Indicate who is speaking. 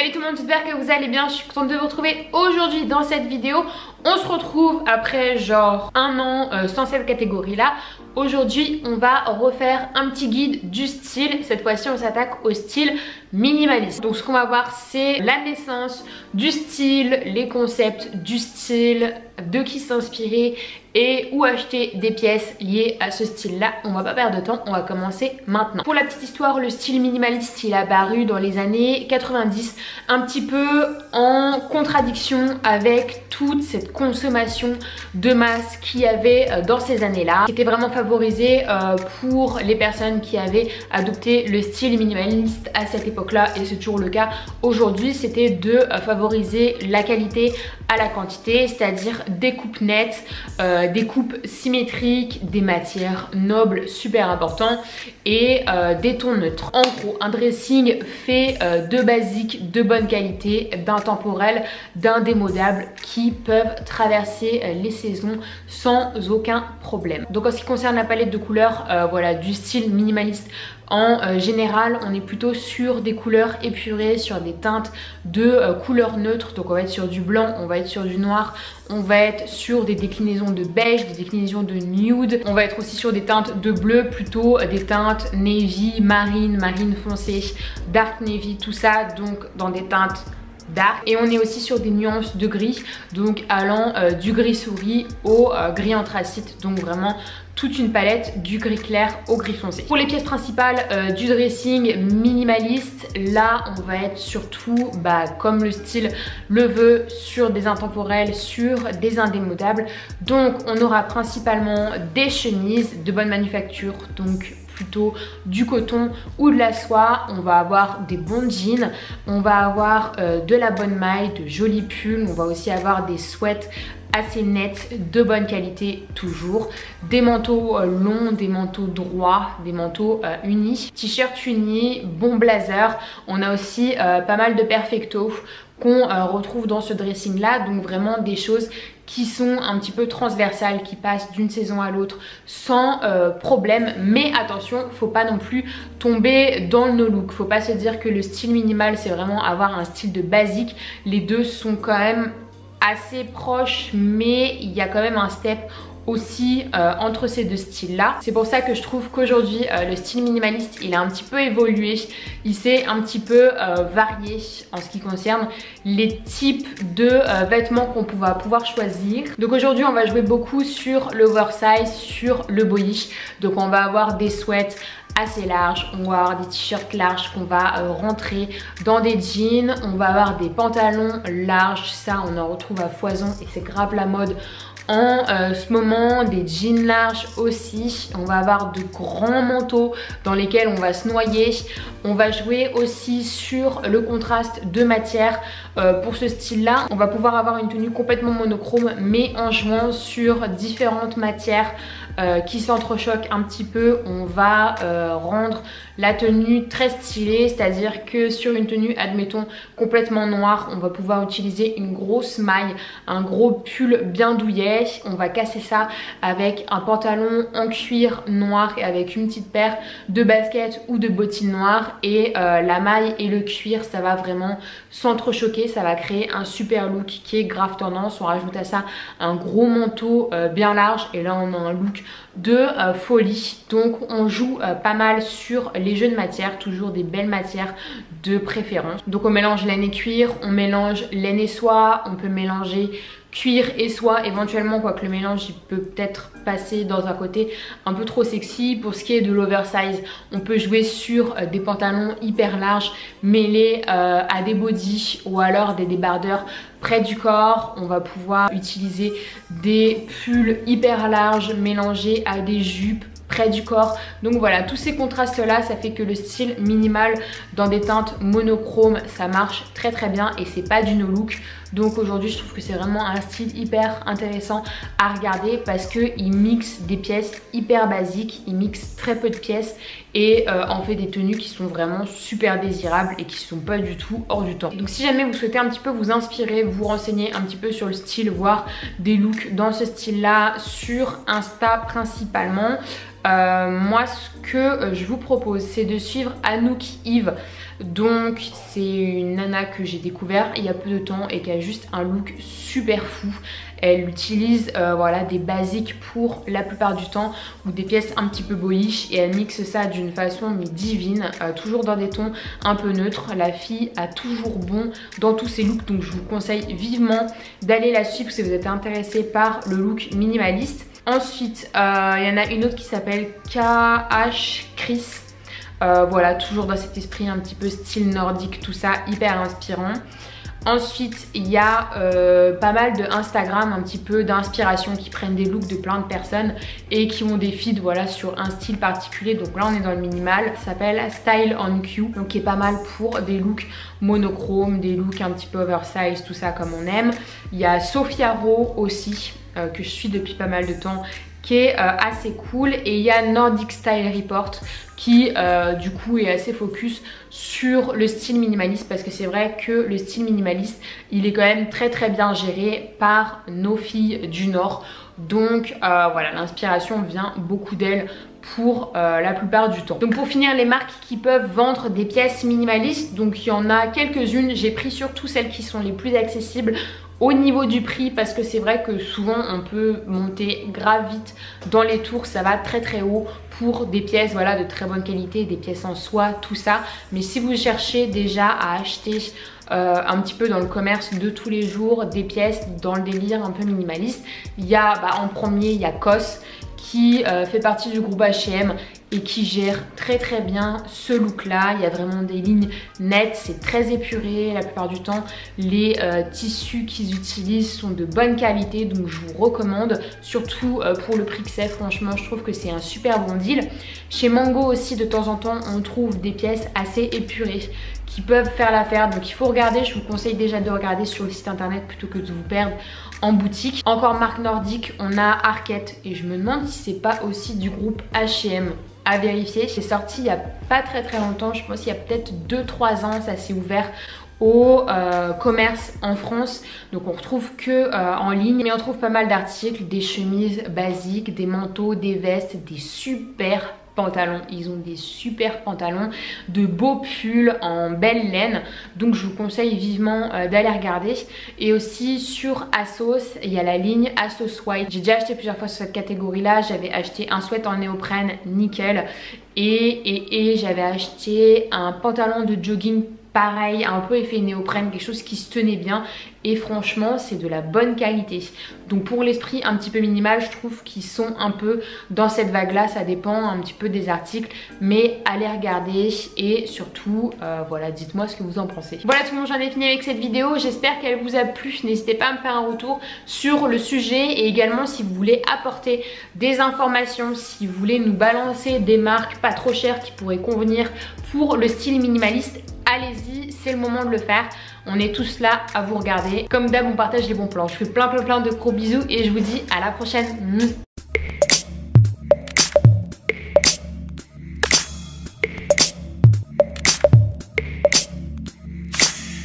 Speaker 1: Salut tout le monde, j'espère que vous allez bien, je suis contente de vous retrouver aujourd'hui dans cette vidéo. On se retrouve après genre un an sans cette catégorie là. Aujourd'hui on va refaire un petit guide du style. Cette fois-ci on s'attaque au style minimaliste. Donc ce qu'on va voir c'est la naissance du style, les concepts du style, de qui s'inspirer et où acheter des pièces liées à ce style là. On va pas perdre de temps, on va commencer maintenant. Pour la petite histoire, le style minimaliste il est apparu dans les années 90, un petit peu en contradiction avec toute cette consommation de masse qu'il y avait dans ces années là, qui était vraiment favorisée pour les personnes qui avaient adopté le style minimaliste à cette époque là, et c'est toujours le cas aujourd'hui. C'était de favoriser la qualité à la quantité, c'est-à-dire des coupes nettes, des coupes symétriques, des matières nobles super important et des tons neutres. En gros, un dressing fait de basiques, de bonne qualité, d'intemporels, d'indémodables qui peuvent traverser les saisons sans aucun problème. Donc en ce qui concerne la palette de couleurs, voilà, du style minimaliste, en général on est plutôt sur des couleurs épurées, sur des teintes de couleurs neutres. Donc on va être sur du blanc, on va être sur du noir, on va être sur des déclinaisons de beige, des déclinaisons de nude, on va être aussi sur des teintes de bleu, plutôt des teintes navy, marine, marine foncée, dark navy, tout ça donc dans des teintes dark. Et on est aussi sur des nuances de gris, donc allant du gris souris au gris anthracite, donc vraiment toute une palette du gris clair au gris foncé. Pour les pièces principales du dressing minimaliste, là on va être surtout comme le style le veut, sur des intemporels, sur des indémodables. Donc on aura principalement des chemises de bonne manufacture, donc plutôt du coton ou de la soie. On va avoir des bons jeans, on va avoir de la bonne maille, de jolis pulls, on va aussi avoir des sweats assez nets, de bonne qualité toujours, des manteaux longs, des manteaux droits, des manteaux unis, t-shirt unis, bon blazer. On a aussi pas mal de perfecto qu'on retrouve dans ce dressing là, donc vraiment des choses qui sont un petit peu transversales, qui passent d'une saison à l'autre sans problème. Mais attention, faut pas non plus tomber dans le no look, faut pas se dire que le style minimal c'est vraiment avoir un style de basique. Les deux sont quand même assez proches, mais il y a quand même un step aussi entre ces deux styles là. C'est pour ça que je trouve qu'aujourd'hui le style minimaliste il a un petit peu évolué, il s'est un petit peu varié en ce qui concerne les types de vêtements qu'on va pouvoir choisir. Donc aujourd'hui on va jouer beaucoup sur l'oversize, sur le boyish. Donc on va avoir des sweats assez larges, on va avoir des t-shirts larges qu'on va rentrer dans des jeans, on va avoir des pantalons larges, ça on en retrouve à foison et c'est grave la mode en ce moment, des jeans larges aussi. On va avoir de grands manteaux dans lesquels on va se noyer. On va jouer aussi sur le contraste de matière pour ce style là. On va pouvoir avoir une tenue complètement monochrome mais en jouant sur différentes matières qui s'entrechoquent un petit peu. On va rendre la tenue très stylée, c'est-à-dire que sur une tenue admettons complètement noire, on va pouvoir utiliser une grosse maille, un gros pull bien douillet. On va casser ça avec un pantalon en cuir noir et avec une petite paire de baskets ou de bottines noires, et la maille et le cuir ça va vraiment s'entrechoquer, ça va créer un super look qui est grave tendance. On rajoute à ça un gros manteau bien large et là on a un look de folie. Donc on joue pas mal sur les jeux de matière, toujours des belles matières de préférence. Donc on mélange laine et cuir, on mélange laine et soie, on peut mélanger cuir et soie éventuellement, quoique le mélange il peut peut-être passer dans un côté un peu trop sexy. Pour ce qui est de l'oversize, on peut jouer sur des pantalons hyper larges mêlés à des bodys ou alors des débardeurs près du corps. On va pouvoir utiliser des pulls hyper larges mélangés à des jupes près du corps. Donc voilà, tous ces contrastes là ça fait que le style minimal dans des teintes monochromes ça marche très très bien et c'est pas du no look. Donc aujourd'hui je trouve que c'est vraiment un style hyper intéressant à regarder parce qu'il mixe des pièces hyper basiques, il mixe très peu de pièces et en fait des tenues qui sont vraiment super désirables et qui sont pas du tout hors du temps. Donc si jamais vous souhaitez un petit peu vous inspirer, vous renseigner un petit peu sur le style, voir des looks dans ce style là sur Insta principalement, Moi ce que je vous propose c'est de suivre Anouk Eve. Donc c'est une nana que j'ai découvert il y a peu de temps et qui a juste un look super fou. Elle utilise voilà, des basiques pour la plupart du temps ou des pièces un petit peu boyish et elle mixe ça d'une façon mais divine, toujours dans des tons un peu neutres. La fille a toujours bon dans tous ses looks, donc je vous conseille vivement d'aller la suivre si vous êtes intéressé par le look minimaliste. Ensuite il y en a une autre qui s'appelle KH Chris. Voilà, toujours dans cet esprit un petit peu style nordique, tout ça, hyper inspirant. Ensuite, il y a pas mal de Instagram, un petit peu d'inspiration qui prennent des looks de plein de personnes et qui ont des feeds voilà, sur un style particulier. Donc là, on est dans le minimal. Ça s'appelle Style on Q, donc qui est pas mal pour des looks monochromes, des looks un petit peu oversize, tout ça comme on aime. Il y a Sophia Rowe aussi, que je suis depuis pas mal de temps, qui est assez cool, et il y a Nordic Style Report qui du coup est assez focus sur le style minimaliste, parce que c'est vrai que le style minimaliste il est quand même très bien géré par nos filles du Nord, donc voilà, l'inspiration vient beaucoup d'elles pour la plupart du temps. Donc pour finir, les marques qui peuvent vendre des pièces minimalistes, donc il y en a quelques-unes, j'ai pris surtout celles qui sont les plus accessibles au niveau du prix, parce que c'est vrai que souvent on peut monter grave vite dans les tours, ça va très haut pour des pièces voilà, de très bonne qualité, des pièces en soie, tout ça. Mais si vous cherchez déjà à acheter un petit peu dans le commerce de tous les jours des pièces dans le délire un peu minimaliste, il y a en premier il y a COS qui fait partie du groupe H&M et qui gère très bien ce look là. Il y a vraiment des lignes nettes, c'est très épuré la plupart du temps. Les tissus qu'ils utilisent sont de bonne qualité, donc je vous recommande, surtout pour le prix que c'est. Franchement je trouve que c'est un super bon deal. Chez Mango aussi de temps en temps on trouve des pièces assez épurées qui peuvent faire l'affaire, donc il faut regarder. Je vous conseille déjà de regarder sur le site internet plutôt que de vous perdre en boutique. Encore marque nordique, on a Arket, et je me demande si c'est pas aussi du groupe H&M, à vérifier. C'est sorti il y a pas très longtemps, je pense qu'il y a peut-être 2-3 ans, ça s'est ouvert au commerce en France, donc on retrouve que en ligne, mais on trouve pas mal d'articles, des chemises basiques, des manteaux, des vestes, des super pantalons. Ils ont des super pantalons, de beaux pulls en belle laine, donc je vous conseille vivement d'aller regarder. Et aussi sur ASOS, il y a la ligne ASOS White. J'ai déjà acheté plusieurs fois sur cette catégorie là. J'avais acheté un sweat en néoprène nickel et j'avais acheté un pantalon de jogging pareil, un peu effet néoprène, quelque chose qui se tenait bien, et franchement c'est de la bonne qualité. Donc pour l'esprit un petit peu minimal, je trouve qu'ils sont un peu dans cette vague là. Ça dépend un petit peu des articles, mais allez regarder et surtout voilà, dites-moi ce que vous en pensez. Voilà tout le monde, j'en ai fini avec cette vidéo, j'espère qu'elle vous a plu. N'hésitez pas à me faire un retour sur le sujet, et également si vous voulez apporter des informations, si vous voulez nous balancer des marques pas trop chères qui pourraient convenir pour le style minimaliste, allez-y, c'est le moment de le faire. On est tous là à vous regarder. Comme d'hab, on partage les bons plans. Je fais plein de gros bisous et je vous dis à la prochaine.